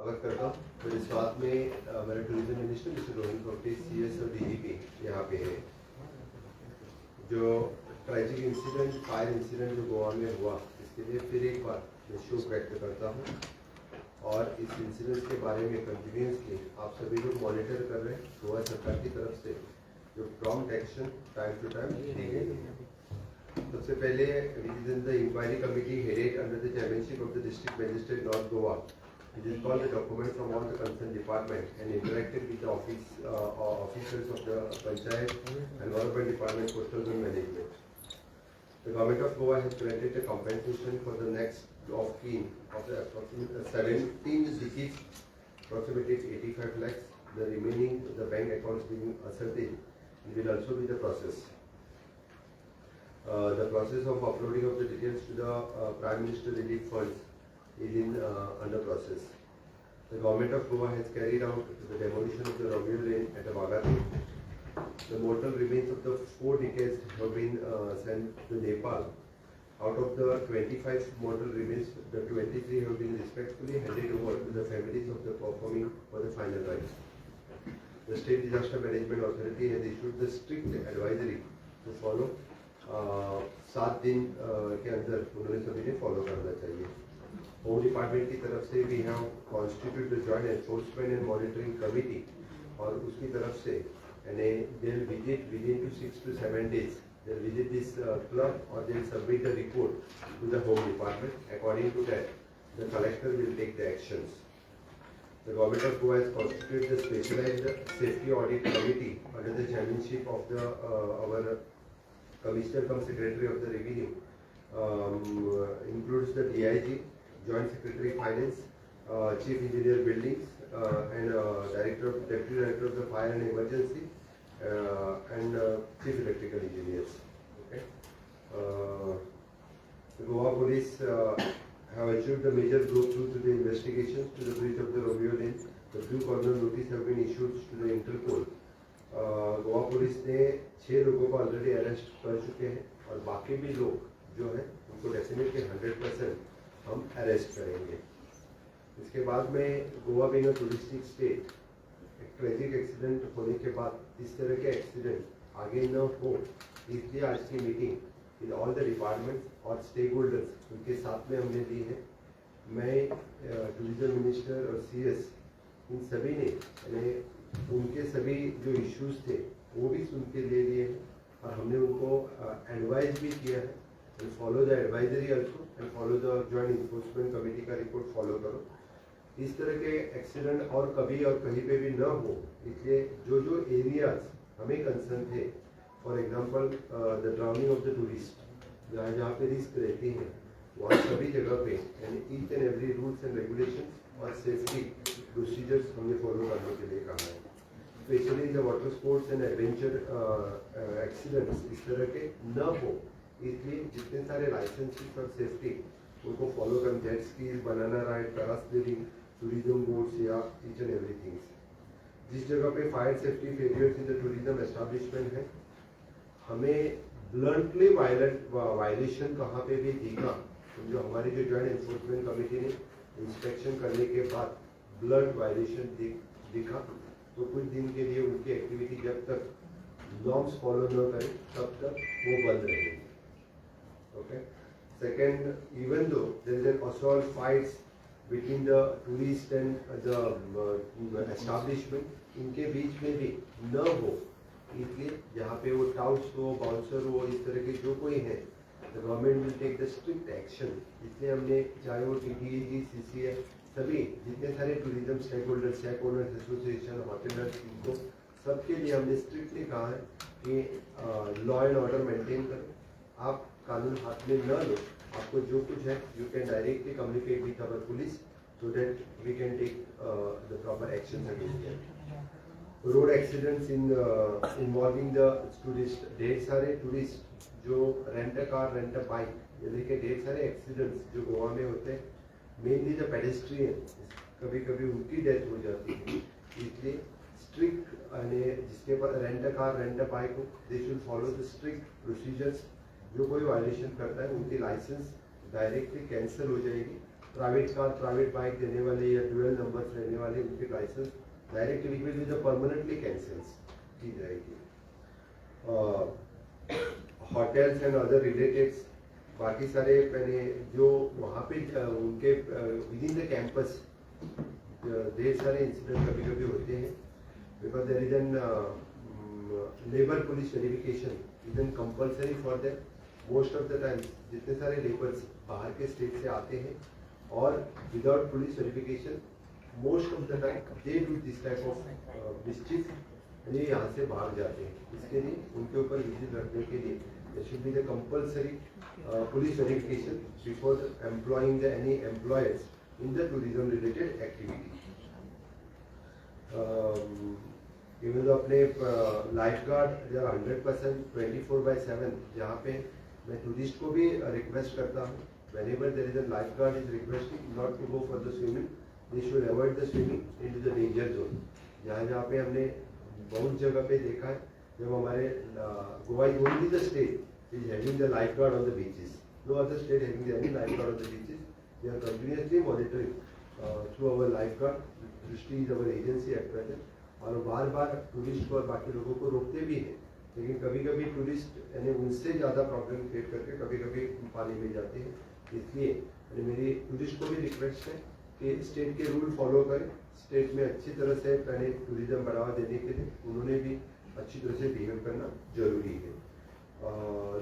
स्वागत करता हूँ। मेरे साथ में मेरा tourism minister mister Rohit Khopte CS और DGP यहाँ पे है। जो ट्रेजिक इंसिडेंट, फायर इंसिडेंट जो गोवा में हुआ, इसके लिए फिर एक बार मैं शोक व्यक्त करता हूँ और इस इंसिडेंट के बारे में कंटिन्यूसली आप सभी लोग मॉनिटर कर रहे हैं। गोवा सरकार की तरफ से जो prompt action time to time दी गई है। सबसे पहले the inquiry committee headed under the chairmanship of the district magistrate north Goa, which is called the document from all the concerned department and interacted with the officers of the Panchayat and Environment Department, Coastal Zone Management. The government of Goa has granted a compensation for the next of kin of the approximate 17 deceased, approximately 85 lakhs. The remaining, the bank accounts being ascertained, will also be the process. The process of uploading of the details to the Prime Minister Relief Funds is in under process. The government of Goa has carried out the demolition of the Romeo Lane at Bagati. The mortal remains of the 4 decades have been sent to Nepal. Out of the 25 mortal remains, the 23 have been respectfully handed over to the families of the performing for the final rites. The State Disaster Management Authority has issued the strict advisory to follow. 7 दिन के अंदर उन्होंने सभी ने follow करना चाहिए। Home department की तरफ से we have constitute the joint enforcement and monitoring committee और उसकी तरफ से यानी they will visit within two 6 to 7 days they will visit this club और they will submit the report to the home department. According to that the collector will take the actions. The government of Goa has constituted the specialized safety audit committee under the chairmanship of the our Commissioner cum Secretary of the Revenue, includes the DIG, Joint Secretary Finance, Chief Engineer Buildings, and Deputy Director of the Fire and Emergency, and Chief Electrical Engineers. Okay. The Goa Police have achieved the major breakthrough to the investigations to the breach of the Romeo Lane. The blue corner notice have been issued to the Interpol. Goa police ने 6 लोगों को already arrest कर चुके हैं और बाकी भी लोग जो है उनको डेफिनेटली 100% हम अरेस्ट करेंगे। इसके बाद में Goa being a touristic state, एक ट्रेजिक एक्सीडेंट होने के बाद इस तरह के एक्सीडेंट आगे न हो, इसलिए आज की meeting in all the departments और स्टेक होल्डर्स उनके साथ में हमने ली है। मैं टूरिज्म मिनिस्टर और CS इन सभी ने उनके सभी जो इश्यूज थे वो भी सुन के ले लिए हैं और हमने उनको एडवाइज भी किया है and follow the advisory also and follow the joint enforcement committee का रिपोर्ट फॉलो करो। इस तरह के एक्सीडेंट और कभी और कहीं पे भी न हो, इसलिए जो जो एरियाज हमें कंसर्न थे, for example the drowning of the tourist, जहाँ जहाँ पे रिस्क रहती है वहाँ सभी जगह पे यानी each and every rules and regulation और सेफ्टी प्रोसीजर्स हमने फॉलो करने के लिए कहा है। Specially the water sports and adventure accidents इस तरह के न हो, इसलिए जितने सारे लाइसेंसेस और सेफ्टी उनको फॉलो कर, jet skis, banana ride, parasailing, tourism boats या ईच एंड एवरीथिंग। जिस जगह पे fire safety failures in the tourism establishment है, हमें ब्लंटली वायलेशन कहाँ पे भी दिखा, जो हमारी जो जॉइंट एनफोर्समेंट कमेटी ने इंस्पेक्शन करने के बाद ब्लंट वायलेशन दिखा तो कुछ दिन के लिए उनकी एक्टिविटी जब तक नॉर्म्स फॉलो न करें तब तक वो बंद रहेगी। Okay. Second, even though there is an assault fights between the tourist and the establishment, इनके बीच में भी न हो, इसलिए जहाँ पे वो टाउट्स हो, बाउंसर हो, इस तरह के जो कोई है, the government will take the strict action. इसलिए हमने चाहे वो TTAG, CCI, सभी जितने सारे tourism stakeholders, shack owners association, hoteliers, इनको सबके लिए हमने स्ट्रिक्टली कहा है कि लॉ एंड ऑर्डर मेंटेन करें। आप कानून हाथ में न लो, आपको जो कुछ है you can directly communicate with our police so that we can take the proper action against them. Road accidents involving the tourist, ढेर सारे टूरिस्ट जो rent a car, rent a bike, ये देखिए ढेर सारे एक्सीडेंट्स जो गोवा में होते हैं, मेनली द पेडेस्ट्रियन, कभी कभी उनकी डेथ हो जाती है। इसलिए स्ट्रिक्ट जिसके पास rent a car, rent a bike हो, they should follow the strict procedures. जो कोई वायलेशन करता है उनकी लाइसेंस डायरेक्टली कैंसिल हो जाएगी प्राइवेट कार, प्राइवेट बाइक देने वाले या ड्यूअल नंबर्स रहने वाले उनके licence direct liquid with permanently cancels की जाएगी। होटल्स एंड अदर रिलेटेड बाकी सारे मैंने जो वहाँ पे उनके विद इन द कैंपस ढेर सारे इंसिडेंट कभी कभी होते हैं, because there is an labour police verification is an compulsory for them. Most of the time जितने सारे लेबर्स बाहर के स्टेट से आते हैं और without police verification most of the time they do this type of mischief, ये यहाँ से भाग जाते हैं। इसके लिए उनके ऊपर विजिट रखने के लिए there should be the compulsory police verification before employing the any employers in the tourism related activity. Even तो अपने लाइफ गार्ड 100% 24/7 जहाँ पे मैं टूरिस्ट को भी रिक्वेस्ट करता हूँ, whenever there is a lifeguard is requesting not to go for the swimming, they should avoid the swimming into the danger zone। जहाँ पे हमने बहुत जगह पे देखा है, जब हमारे Goa is only the state is having the lifeguard on the beaches, no other state having any lifeguard on the beaches। We are continuously monitoring through our lifeguard, दृष्टि is our agency at present, और बार बार tourist को और बाकी लोगों को रोकते भी हैं, लेकिन कभी कभी टूरिस्ट यानी उनसे ज़्यादा प्रॉब्लम क्रिएट करके कभी कभी पानी में जाते हैं। इसलिए मेरी टूरिस्ट को भी रिक्वेस्ट है कि स्टेट के रूल फॉलो करें, स्टेट में अच्छी तरह से पहले टूरिज्म बढ़ावा देने के लिए उन्होंने भी अच्छी तरह से बिहेव करना जरूरी है।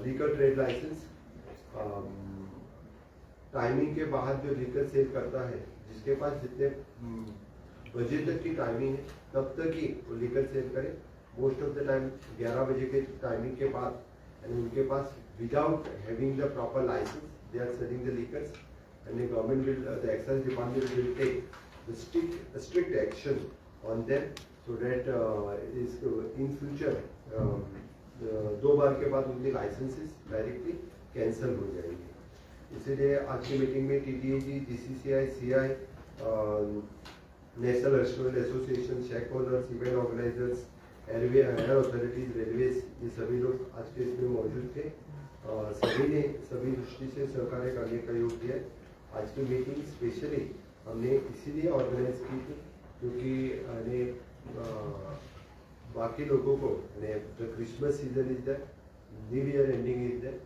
लीकर ट्रेड लाइसेंस, टाइमिंग के बाहर जो लीकर सेल करता है, जिसके पास जितने बजे तक की टाइमिंग है तब तक ही वो लीकर सेल करे। मोस्ट ऑफ द टाइम 11 बजे के टाइमिंग के बाद उनके पास without having the proper licence they are selling the liquors, and the government will, the excise department will take the strict action on them so that is in future 2 बार के बाद उनके licences directly cancel हो जाएंगे। इसीलिए आज की meeting में TTAG, GCCI, CI, national restaurant association, shack owners, event organisers, air authorities, railways, ये सभी लोग आज के इसमें मौजूद थे। सभी ने सभी दृष्टि से सहकार्य करने का योग किया। आज की मीटिंग स्पेशली हमने इसीलिए ऑर्गेनाइज की थी क्योंकि बाकी लोगों को the Christmas season is that, new year ending is that,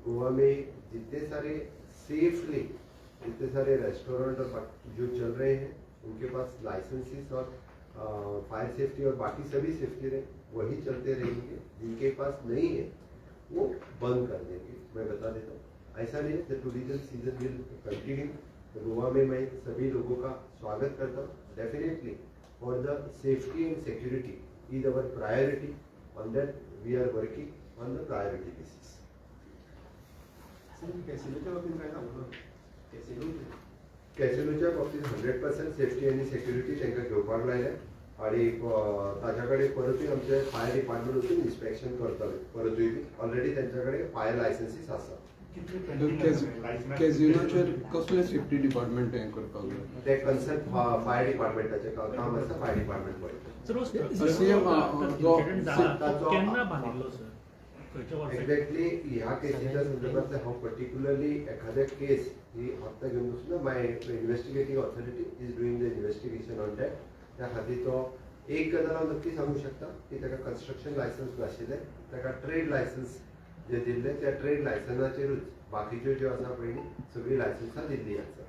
Goa में जितने सारे सेफली जितने सारे रेस्टोरेंट और जो चल रहे हैं उनके पास लाइसेंसेस और फायर सेफ्टी और बाकी सभी सेफ्टी रहे वही चलते रहेंगे, जिनके पास नहीं है वो बंद कर देंगे। मैं बता देता हूँ, ऐसा नहीं है। The tourism season will continue. Goa में मैं सभी लोगों का स्वागत करता हूँ। Definitely for the safety and security is our priority, on that we are working on the priority basis. कॅसिनोच्या बाबतीत 100% सेफ्टी आणि सिक्युरिटी त्यांना घेवपाक लायल्या आणि ताच्या कडेन परतूय आमचे फायर डिपार्टमेंट वचून इन्स्पेक्शन करतले। परतूय ऑलरेडी त्यांच्याकडे फायर लायसेन्सीस आसा। कॅसिनोचेर कसले सेफ्टी डिपार्टमेंट हें करपाक जाय? ते कन्सर्न फायर डिपार्टमेंटाचें काम आसा, फायर डिपार्टमेंट पळयता। केन्ना बांदिल्लो सर? एक्झॅक्टली ह्या केसीच्या संदर्भात हांव पर्टिक्युलरली एखाद्या केस ही आत्ता घेवन बसलो। My investigating authority is doing the investigation on that. त्या खातीर तो एक गजाल हांव नक्की सांगू शकता की ताका कन्स्ट्रक्शन लायसन्स नाशिल्लें, ताका ट्रेड लायसन्स जे दिल्ले त्या ट्रेड लायसन्साचेरूच बाकीच्यो ज्यो आसा पळय सगळी लायसन्सां दिल्ली आसा।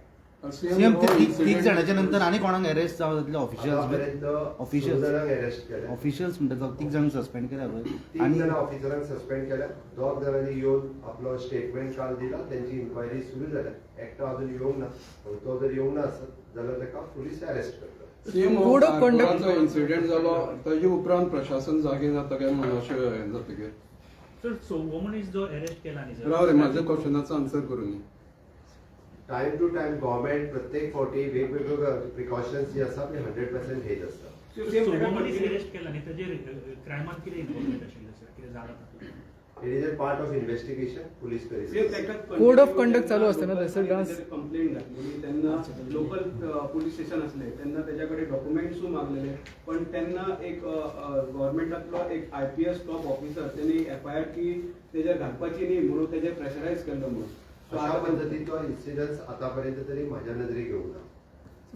सीएम तीग जाणांच्या नंतर आनी कोणाक अरेस्ट जावं ऑफिशियल्स अरेस्ट केल्या, ऑफिशियल्स म्हणटा 3 जाण सस्पेंड केल्या पळय, 3 जाणां ऑफिसरांक सस्पेंड केल्या। 2 जाणांनी येवन आपलो स्टेटमेंट काल दिला, त्यांची इन्क्वायरी सुरू जाल्या। एकटो अजून येवंक ना, तो जर येवंक ना आसत जाल्यार ताका पुलीस अरेस्ट करतात। सीएम कोड ऑफ कंडक्टचो इन्सिडेंट जालो ताजे उपरांत प्रशासन जागे जाता काय म्हणून अशें हें जातकीर सर सो वुमन इज जो अरेस्ट केला न्ही सर, राव रे म्हाज्या क्वेश्चनाचो आन्सर करून टाइम टू टाइम गव्हर्नमेंट प्रत्येक फावटी वेगवेगळ्यो प्रिकॉशन्स जी आसा ती 100% घेत आसता। सो वुमन इज अरेस्ट केला न्ही ताजेर क्रायमान कितें इन्वॉल्वमेंट आशिल्लें सर, कितें जालां? It is a part of investigation, police करीत। कोड ऑफ कंडक्ट चालू असताना थंयसर डान्स कंप्लेंट घातलेली तेन्ना लोकल पुलीस स्टेशन आसले तेन्ना तेज्याकडे डॉक्युमेंट्स मागलेले, पण तेन्ना एक गव्हर्नमेंटातलो एक IPS टॉप ऑफिसर त्यांनी FIR की तेजेर घालपाची न्ही म्हणून तेजेर प्रेशरायज केल्लो म्हणून। अशा पद्धतीचो इन्सिडन्स आतापर्यंत तरी म्हाज्या नदरेक येवंक ना.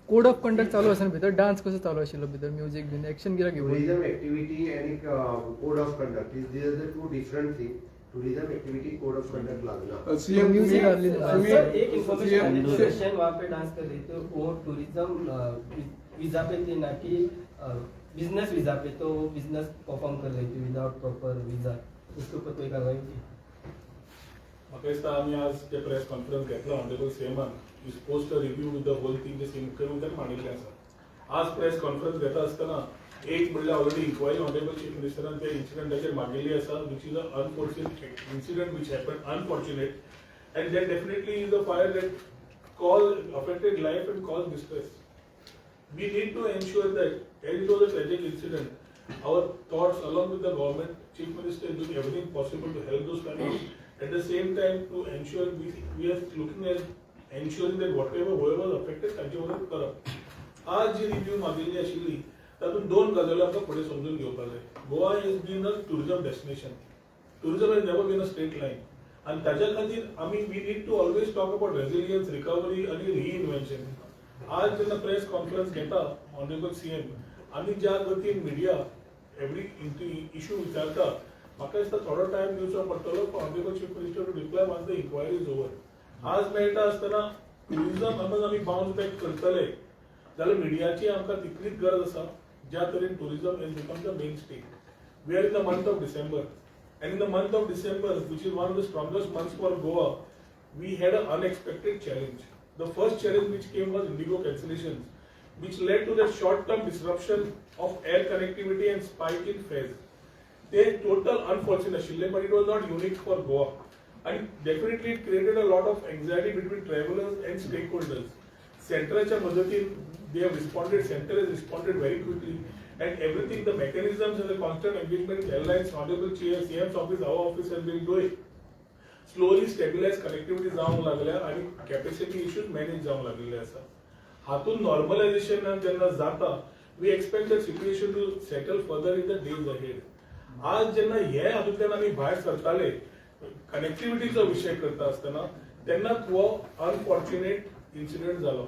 कोड ऑफ कंडक्ट चालू आसना भितर डान्स कसो चालू आशिल्लो भितर म्युझिक बीन एक्शन कित्याक घेवून टुरिझम एक्टिविटी आणि code of conduct these are the two different thing. Tourism activity code of conduct लागना. सीएम म्यूजिक आली सर एक इन्फॉर्मेशन CM क्वेश्चन वहाँ पे डांस कर रहे थे वो टूरिज्म वीजा पे थे ना कि बिजनेस वीजा पे, तो बिजनेस परफॉर्म कर रहे थे विदाउट प्रॉपर वीजा, उसके ऊपर कोई कार्रवाई की? म्हाका दिसता आमी आज जे प्रेस कॉन्फरन्स घेतला ऑनरेबल सीएमान is post a review with the whole thing जे सीएम मुख्यमंत्र्यान मांडिल्लें आसा. आज प्रेस कॉन्फरन्स घेता आसतना एक म्हणल्यार ऑलरेडी इन्क्वायरी ऑनरेबल चीफ मिनिस्टरान त्या इन्सिडंटाचेर मागिल्ली आसा, which is a unfortunate incident which happen unfortunate, and that definitely is a fire that affected life and caused distress. We need to ensure that, as it was a tragic incident, our thoughts along with the government, Chief Minister is doing everything possible to help those families. At the same time, to ensure we are looking at ensuring that whoever was affected, तांचे मदत करप. आज जी review मागिल्ली आशिल्ली तातूंत दोन गजाली आमकां फुडें समजून घेवपाक जाय. Goa is been a tourism destination. Tourism has never been a straight line. आणि ताज्या खातीर आमी we need to always talk about resilience, recovery आणि रिइन्वेन्शन. आज जेन्ना प्रेस कॉन्फरन्स घेता ऑनरेबल सीएम आनी ज्या गतीन मिडिया एवरी इश्यू विचारता, म्हाका दिसता थोडो टायम दिवचो पडटलो for honourable chief minister to reply once the inquiry is over. आज मेळटा आसतना टुरिझम समज आमी बाउन्स बॅक करतले जाल्यार मिडियाची आमकां तितलीच गरज आसा ज्या तरेन tourism is become the main stake. We are in the month of December. And in the month of December, which is one of the strongest months for Goa, we had an unexpected challenge. The first challenge which came was Indigo cancellations, which led to the short-term disruption of air connectivity and spike in fares. They total unfortunate, but it was not unique for Goa. And definitely it created a lot of anxiety between travelers and stakeholders. Centraच्या मदतीन they have responded, Central has responded very quickly. And everything, the mechanisms and the constant engagement with airlines, honorable chair, CM's office, our office has been doing. Slowly stabilize connectivity जावंक लागल्या आणि capacity issues manage जावंक लागलेले आसा. हातून normalization जेन्ना जाता, we expect the situation to settle further in the days ahead. आज जेन्ना हे हातूंतल्यान आमी भायर सरताले, कनेक्टिविटीचो विशय करता आसतना तेन्ना हो अनफॉर्च्युनेट इन्सिडेंट जालो.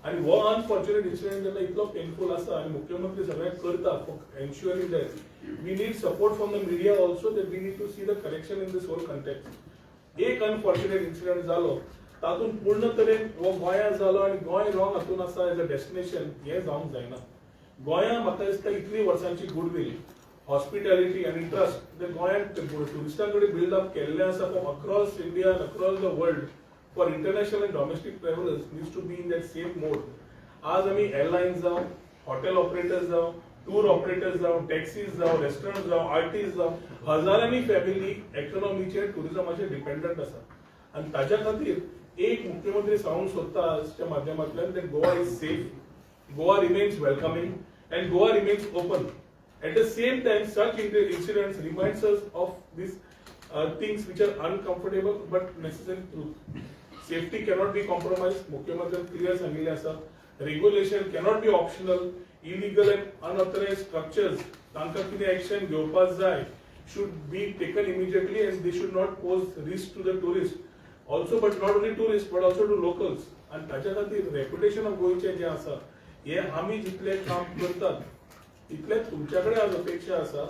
आणि वो अनफॉर्च्युनेट इन्सिडेंट जेन्ना इतलो पेनफूल आसा आणि मुख्यमंत्री सगळ्यांक करता for ensuring that we need support from the media also that we need to see the correction in this whole context. एक अनफॉर्च्युनेट इन्सिडेंट जालो तातूंत पूर्ण तरेन वो गोंयांत जालो आणि गोंय रॉंग हातून आसा एज अ डेस्टिनेशन हे जावंक जायना. गोंयांत म्हाका दिसता इतली वर्सांची गुडविल, हॉस्पिटॅलिटी आणि ट्रस्ट गोंयांत टुरिस्टां कडेन बिल्ड अप केल्लें आसा from across India and across the world for international and domestic travelers needs to be in that same mode. आज आम्ही एअरलाइन्स जावं, हॉटेल ऑपरेटर्स जावं, टूर ऑपरेटर्स जावं, टॅक्सीज जावं, रेस्टॉरंट जावं, आर्टिस्ट जावं, हजारांनी फॅमिली इकॉनॉमीचेर टुरिझमाचेर डिपेंडंट आसा. आणि ताच्या खातीर एक मुख्यमंत्री सांगूंक सोदता आजच्या माध्यमांतल्यान that Goa is safe, Goa remains welcoming and Goa remains open. At the same time, such incidents reminds us of these things which are uncomfortable but necessary truth. Safety cannot be compromised. मुख्यमंत्री clear सांगिल्लें आसा. Regulation cannot be optional. Illegal and unauthorized structures तांकां कितें action घेवपाक जाय should be taken immediately and they should not pose risk to the tourists. Also, but not only tourists but also to locals. आणि ताच्या खातीर reputation of गोंयचें जें आसा हे आमी जितलें काम करतात तितलें तुमच्या कडेन आज अपेक्षा आसा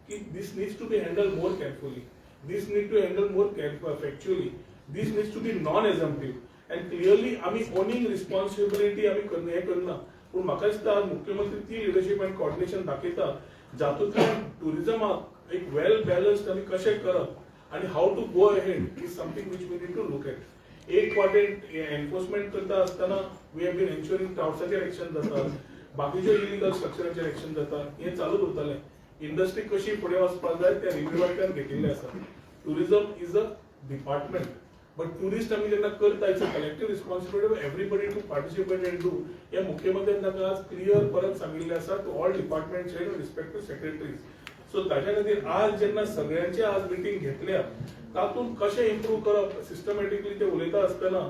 की this needs to be handled more carefully. This need to handle more factually. This needs to be non-assumptive and clearly आम्ही owning responsibility आम्ही हे करना. पूण म्हाका दिसता मुख्यमंत्री ती लिडरशिप एंड कोऑर्डिनेशन दाखयता जातूंतल्यान टुरिझमाक एक वेल बॅलन्स्ड आमी कशें करप आणि how to go ahead is something which we need to look at. एक वाटेन एन्फोर्समेंट करता आसतना वी हॅव बीन एन्श्युरिंग टाउट्साचेर एक्शन जाता, बाकीचे इलिगल स्ट्रक्चराचेर एक्शन जाता, हे चालूच उरतलें. इंडस्ट्री कशी फुडें वचपाक जाय त्या रिव्यूवांतल्यान घेतिल्लें आसा. Tourism is a department but tourist आमी जेन्ना करता it's a collective responsibility of everybody to participate and do. हे मुख्यमंत्र्यान ताका आज क्लियर परत सांगिल्लें आसा to all departments and respective secretaries. So ताच्या खातीर आज जेन्ना सगळ्यांचे आज मिटींग घेतल्या तातूंत कशें इम्प्रूव करप सिस्टमॅटिकली ते उलयता आसतना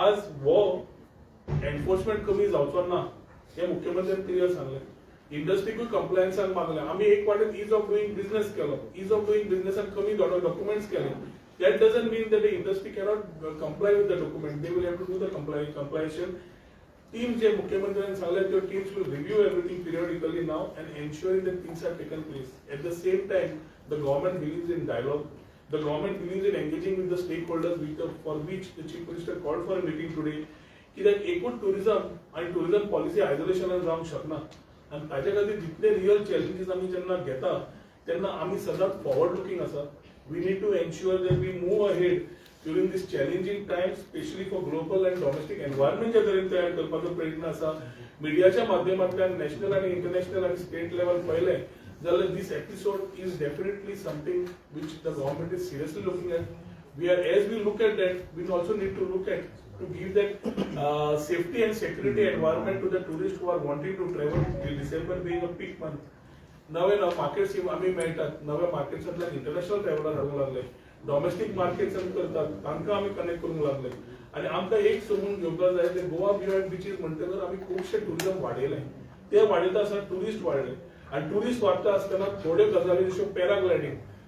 आज वो एन्फोर्समेंट कमी जावचो ना हे मुख्यमंत्र्यान क्लियर सांगलें. इंडस्ट्रीकूय कंप्लायन्सान मागलें. आमी एक वाटेन इज ऑफ डुईंग बिझनेस केलो, इज ऑफ डुईंग बिझनेसान कमी डॉक्युमेंट्स केले. That doesn't mean that the industry cannot comply with the document. They will have to do the compliance. Teams, जे मुख्यमंत्र्यांनी सांगले, the teams will review everything periodically now and ensuring that things are taken place. At the same time, the government believes in dialogue. The government believes in engaging with the stakeholders, for which the Chief Minister called for a meeting today. कित्याक एकूच tourism आणि tourism policy आयसोलेशनान जावंक शकना आणि ताचे खातीर जितले real challenges आमी जेन्ना घेता तेन्ना आमी सदांच फॉरवर्ड लुकिंग आसा. We need to ensure that we move ahead during this challenging time, especially for global and domestic environment ज्या तरेन तयार करपाचो प्रयत्न आसा. मिडियाच्या माध्यमांतल्यान नॅशनल आणि इंटरनॅशनल आणि स्टेट लेवल पळयलें जाल्यार this episode is definitely something which the government is seriously looking at. As we look at that, we also need to look at to give that safety and security environment to the tourists who are wanting to travel. December being a peak month. नवे markets आमी मेळटात, नव्या मार्केट्सांतल्यान international traveller हाडूंक लागले. Domestic markets आमी करतात, तांकां आमी connect करूंक लागले. आनी आमकां एक समजून घेवपाक जाय ते गोवा बियॉन्ड बिचीस म्हणटकर आमी खुबशे टुरिझम वाडयलें. ते वाडयता आसतना टुरिस्ट वाडले आनी टुरिस्ट वाडटा आसतना थोड्यो गजाली जश्यो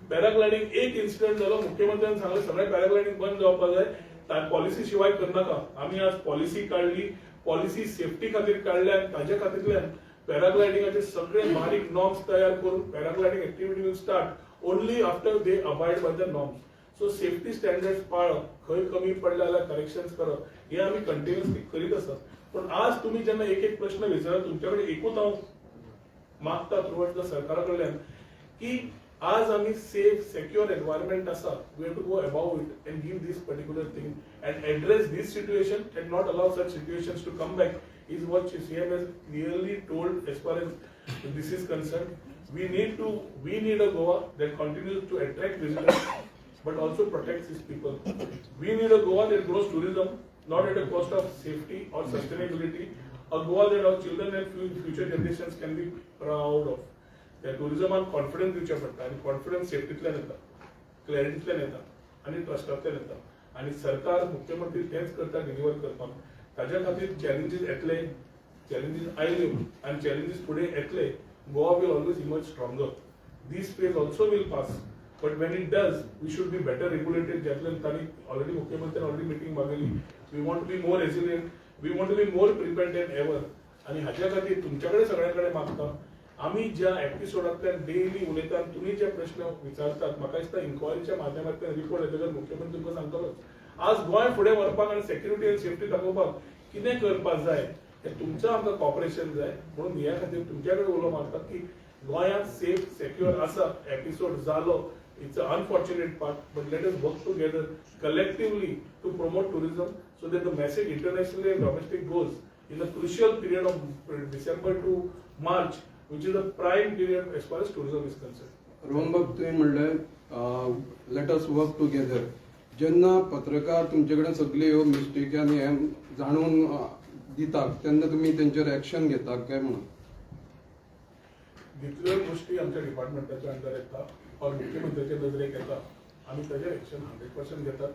पॅराग्लायडींग एक इन्सिडंट जालो. मुख्यमंत्र्यान सांगलें सगळें पॅराग्लायडींग बंद जावपाक जाय, पॉलिसी शिवाय करनाका. आमी आज पॉलिसी काडली, पॉलिसी सेफ्टी खातीर काडल्या आनी ताजे खातीरल्यान पॅराग्लायडिंगाचे सगळे बारीक नॉर्म्स तयार करून paragliding activity will start only after they abide by the norms. So safety standards पाळप, खंय कमी पडले जाल्यार करेक्शन्स करप, हे आमी कंटिन्युअसली करीत आसात. पण आज तुम्ही जेन्ना एक प्रश्न विचारता तुमच्या कडेन एकूच हांव मागता थ्रूआउट द सरकारा कडल्यान की आज आमी सेफ सेक्युअर एनवायरमेंट आसा, we have to go above it and give this particular thing and address this situation and not allow such situations to come back is what CM has clearly told as far as this is concerned. We need a Goa that continues to attract visitors but also protects its people. We need a Goa that grows tourism not at a cost of safety or sustainability. A Goa that our children and future generations can be proud of. The tourism and confidence दिवचे पडटा आणि confidence सेफ्टीतल्यान येता, क्लॅरिटीतल्यान येता आणि ट्रस्टांतल्यान येता. आणि सरकार मुख्यमंत्री तेच करता डिलिव्हर करपाक. ताज्या खातीर चॅलेंजीस येतले, चॅलेंजीस आयल्यो आनी चॅलेंजीस फुडें येतले. Goa will always emerge stronger. This phase also will pass, but when it does, we should be better regulated. ज्यातल्यान तांणी already मुख्यमंत्र्यान already meeting मागयली. We want to be more resilient. We want to be more prepared than ever. आणि हाच्या खातीर तुमच्या कडेन सगळ्यां कडेन मागता. आमी ज्या एपिसोडांतल्यान डेली उलयतात, तुमी जे प्रश्न विचारतात, म्हाका दिसता इन्क्वायरीच्या माध्यमांतल्यान रिपोर्ट येतकच मुख्यमंत्री तुमकां सांगतलो. आज गोंय फुडें व्हरपाक आनी सेक्युरिटी आनी सेफ्टी दाखोवपाक कितें करपाक जाय हें तुमचें आमकां कॉपरेशन जाय. म्हणून ह्या खातीर तुमच्या कडेन उलोवंक मागता की गोंयांत सेफ सेक्युअर आसा. एपिसोड जालो, it's a unfortunate part, but let us work together collectively to promote tourism so that the message internationally and domestic goes in the crucial period of December to March which is a prime period as far as tourism is concerned. रोहनबाब तुम्ही म्हणले late us work together. जेन्ना पत्रकार तुमचे कडेन सगळे ह्यो mistake आनी हें जाणून दितात तेन्ना तुमी तेंचेर एक्शन घेतात काय म्हणून? जितल्यो गोष्टी आमच्या डिपार्टमेंटाच्या अंडर येतात और मुख्यमंत्र्याच्या नजरेक येता आमी ताजेर एक्शन 100% घेतात.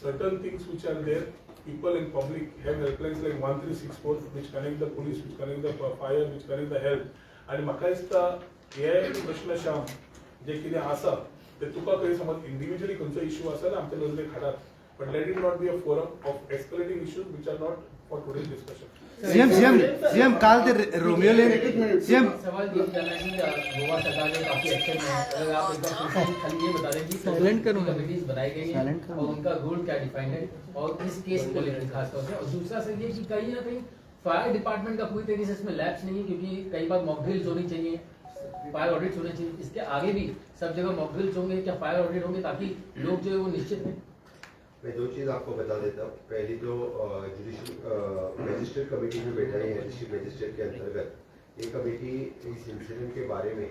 Certain things which are there, people in public have helplines like 1364 which connect the police, which connect the fire, which connect the health. आणि म्हाका दिसता हे प्रश्न श्याम जे कितें आसा ते तुका खंय समज इंडिव्हिज्युअली खंयचो इश्यू आसा जाल्यार आमच्या नजरेक हाडात, but let it not be a forum of escalating issues which are not for today's discussion. CM काल ते रोमियो लेन सीएम सवाल ये करना कि गोवा सरकार ने काफी एक्शन लिया है. अगर आप एक बार खाली ये बता दें कि साइलेंट करूं कमिटीज बनाई गई हैं और उनका रोल क्या डिफाइंड है और इस केस को लेकर खासतौर से. और दूसरा सर ये कि कहीं ना कहीं फायर डिपार्टमेंट का पूरी तरीके से इसमें लैप्स नहीं है, क्योंकि कई बार मॉक ड्रिल्स होनी चाहिए, फायर ऑडिट्स होने चाहिए. इसके आगे भी सब जगह मॉक ड्रिल्स होंगे, क्या फायर ऑडिट होंगे ताकि लोग जो है वो निश्चित हैं? मैं दो चीज़ आपको बता देता हूँ. पहली तो जुडिशियल मजिस्ट्रेट कमेटी जो बैठाई है डिस्ट्रिक्ट मजिस्ट्रेट के अंतर्गत, ये कमेटी इस इंसिडेंट के बारे में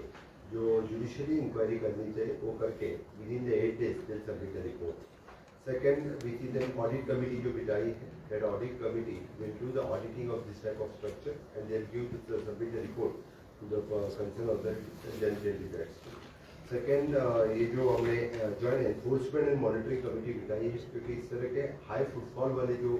जो जुडिशियली इंक्वायरी करनी चाहिए वो करके with in the 8 days will submit the report. Second which is an audit committee जो बिठाई है, that audit committee will do the auditing of this type of structure and they'll submit the report to the concerned authorities and then they'll be addressed. Second ये जो हमने joint enforcement and monitoring committee बिठाई है, क्योंकि इस तरह के high footfall वाले जो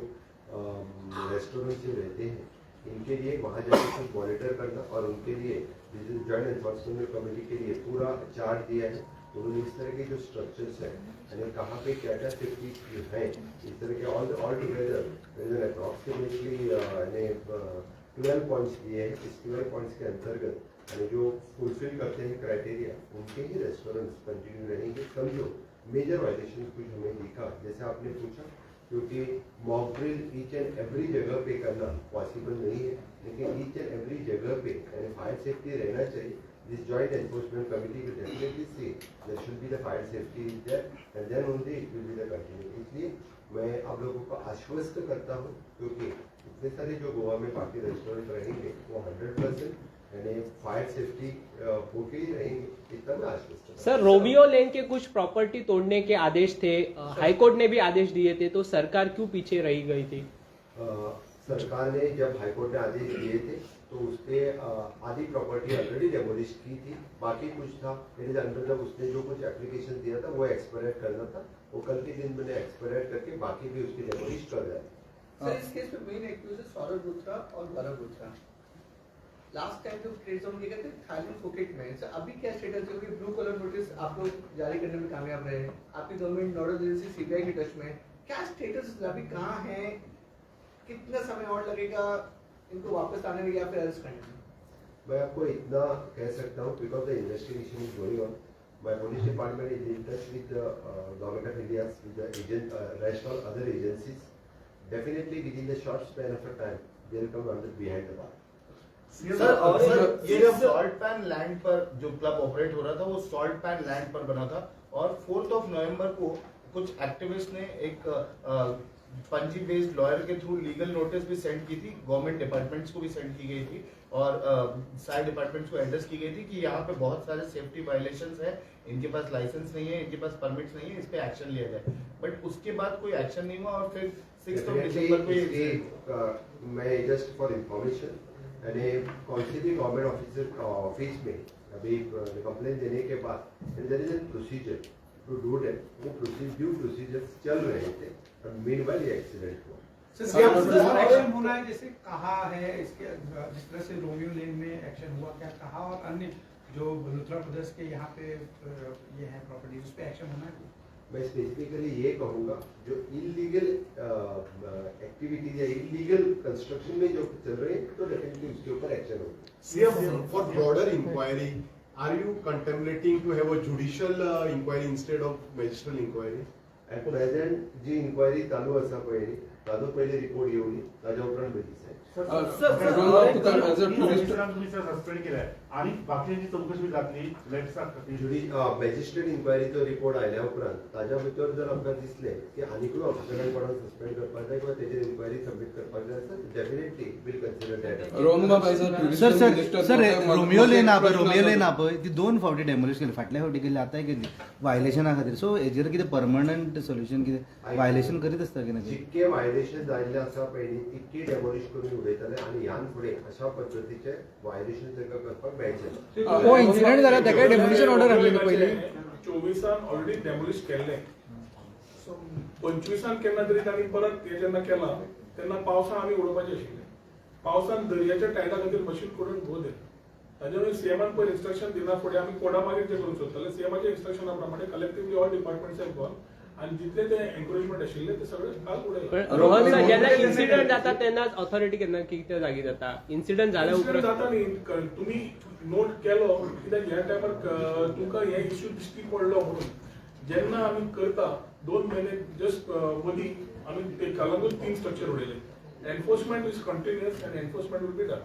रेस्टोरेंट जो रहते हैं इनके लिए वहाँ जाकर कुछ मॉनिटर करना और उनके लिए जॉइंट एनफोर्समेंट कमेटी के लिए पूरा चार्ज दिया है उन्होंने इस तरह के जो स्ट्रक्चर्स हैं यानी कहाँ पे क्या क्या सेफ्टी है इस तरह के ऑल टुगेदर अप्रॉक्सीमेटली यानी 12 पॉइंट्स दिए हैं। इस 12 पॉइंट्स के अंतर्गत यानी जो फुलफिल करते हैं क्राइटेरिया उनके ही रेस्टोरेंट्स कंटिन्यू रहेंगे। समझो मेजर वायलेशन कुछ हमें दिखा जैसे आपने पूछा, क्योंकि mock drill each and every जगह पे करना पॉसिबल नहीं है, लेकिन ईच एंड एवरी जगह पे यानी फायर सेफ्टी रहना चाहिए। This joint enforcement committee will definitely say there should be the fire safety is there and then only it will be the continuity। इसलिए मैं आप लोगों को आश्वस्त करता हूँ क्योंकि इतने सारे जो गोवा में बाकी रेस्टोरेंट रहेंगे वो 100% यानी फायर सेफ्टी होके ही रहेंगे, इतना मैं आश्वस्त करता हूँ। सर, रोमियो लेन के कुछ प्रॉपर्टी तोड़ने के आदेश थे, हाईकोर्ट ने भी आदेश दिए थे, तो सरकार क्यों पीछे रही गई थी? सरकार ने जब हाईकोर्ट ने आदेश दिए थे तो उसके आधी प्रॉपर्टी ऑलरेडी डेमोलिश की थी, बाकी कुछ था मेरे जानने जब उसने जो कुछ एप्लीकेशन दिया था वो एक्सपायर करना था, वो कल के दिन मैंने एक्सपायर करके बाकी भी उसकी डेमोलिश कर रहा है। सर, इस केस में मेन एक्यूज है सौरभ गुप्ता और भरत गुप्ता। लास्ट टाइम जो ट्रेड जोन किए गए थे थाईलैंड फुकेट में, सर अभी क्या स्टेटस है? क्योंकि ब्लू कलर नोटिस आप लोग जारी करने में कामयाब रहे हैं, आपकी गवर्नमेंट नोडल एजेंसी सीबीआई के टच में, क्या स्टेटस अभी कहाँ है? कितना समय और लगेगा इनको वापस आने में या फिर अरेस्ट करने में? मैं आपको इतना कह सकता हूँ because the investigation is going on. My police department is in touch with the government of India with the agent rest of other agencies. Definitely with in the short span of a time they will come under behind the bar. Sir, और ये जो salt pan land पर जो club operate हो रहा था वो salt pan land पर बना था और 4 नवंबर को कुछ एक्टिविस्ट ने एक पंजी बेस्ड लॉयर के थ्रू लीगल नोटिस भी सेंड की थी, गवर्नमेंट डिपार्टमेंट्स को भी सेंड की गई थी और सारे डिपार्टमेंट्स को एड्रेस की गई थी कि यहाँ पे बहुत सारे सेफ्टी वायलेशंस है, इनके पास लाइसेंस नहीं है, इनके पास परमिट्स नहीं है, इस पे एक्शन लिया जाए। बट उसके बाद कोई एक्शन नहीं हुआ और फिर 6 दिसंबर को मैं जस्ट फॉर इंफॉर्मेशन यानी कौन सी भी गवर्नमेंट ऑफिसर ऑफिस में अभी कंप्लेन देने के बाद there is an procedure to do that, वो प्रोसीजर चल रहे थे और मीनवाइल ये एक्सीडेंट हुआ। एक्शन होना है जैसे कहा है, इसके जिस तरह से रोमियो लेन में एक्शन हुआ क्या कहा, और अन्य जो उत्तर प्रदेश के यहाँ पे ये है प्रॉपर्टी उस पर एक्शन होना है? मैं स्पेसिफिकली ये कहूँगा जो इलीगल एक्टिविटीज या इलीगल कंस्ट्रक्शन में जो चल रहे हैं तो डेफिनेटली उसके ऊपर एक्शन होगा। CM, for broader inquiry, are you contemplating to have a judicial inquiry instead of magistrate inquiry? At present जी इन्क्वायरी चालू असा पहिले ताजो पहिले रिपोर्ट येऊन ताज्या उपरांत बेगीच सस्पेंड केलाय आणि बाकीची चौकशी जातली मॅजिस्ट्रेट इन्क्वायरीचो रिपोर्ट आयल्या उपरांत ताज्या भितर जर आमकां दिसलें की आनीकूय ऑफिसरांक कोणाक सस्पेंड करपाक जाय किंवा तेजेर इन्क्वायरी सबमीट करपाक जाय आसा definitely will consider that. Sir Romeo lane आहा पळय ती 2 फावटी डेमोलिश केली, फाटल्या फावटी केली, आतांय केली वायलेशना खातीर। सो हेजेर कितें परमनंट सोल्युशन कितें वायलेशन करीत आसता की ना? जितके वायलेशन जाल्ले आसा पळय तितकी डेमोलिश करून उडयतले आणि ह्यान फुडें अशा पद्दतीचे वायलेशन तांकां करपाक मेळचें ना। हो इन्सिडेंट जाल्यार ताका डेमोलिशन ऑर्डर हाडली पयली 24 ऑलरेडी डेमोलिश केल्ले, 25 केन्ना तरी तांणी परत हे जेन्ना केला तेन्ना पावसान आमी उडोवपाचे आशिल्ले, पावसान दर्याच्या टायडा खातीर मशीन करून भोव दिलें। ताजे सीएमान पयर इन्स्ट्रक्शन दिना फुडें आमी कोडा मागीर ते करूंक सोदताले। सीएमाच्या इन्स्ट्रक्शना प्रमाणे collectively all departments have gone आणि जितले ते एन्करेजमेंट आशिल्ले ते सगळे काल उडयले। रोहन सर, जेन्ना इन्सिडेंट जाता तेन्नाच ऑथॉरिटी केन्ना कितें जागी जाता? इन्सिडेंट जाल्या उपरांत जाता न्ही, तुमी नोट केलो कित्याक ह्या टायमार तुमकां हे इश्यू दिश्टी पडलो म्हणून जेन्ना आमी करता 2 म्हयने जस्ट मदीं आमी ते कालांगूच 3 स्ट्रक्चर उडयले। Enforcement is continuous and enforcement will be done.